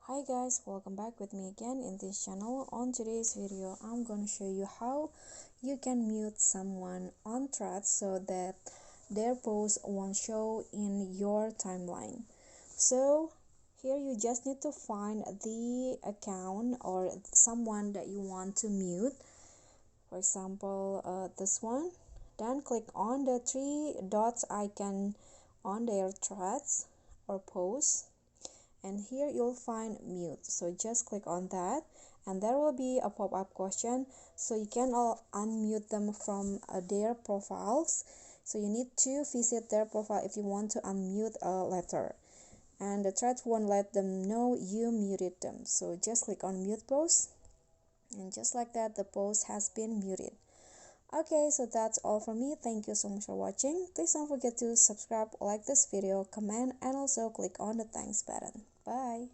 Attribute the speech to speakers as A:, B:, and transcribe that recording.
A: Hi guys, welcome back with me again in this channel. On today's video, I'm going to show you how you can mute someone on Threads so that their post won't show in your timeline. So here you just need to find the account or someone that you want to mute. For example, this one. Then click on the three dots icon on their threads or post, and here you'll find mute. So just click on that and there will be a pop-up question, so you can unmute them from their profiles. So you need to visit their profile if you want to unmute a letter, and the thread won't let them know you muted them. So just click on mute post, and just like that, the post has been muted. Okay, so that's all from me. Thank you so much for watching. Please don't forget to subscribe, like this video, comment, and also click on the thanks button. Bye.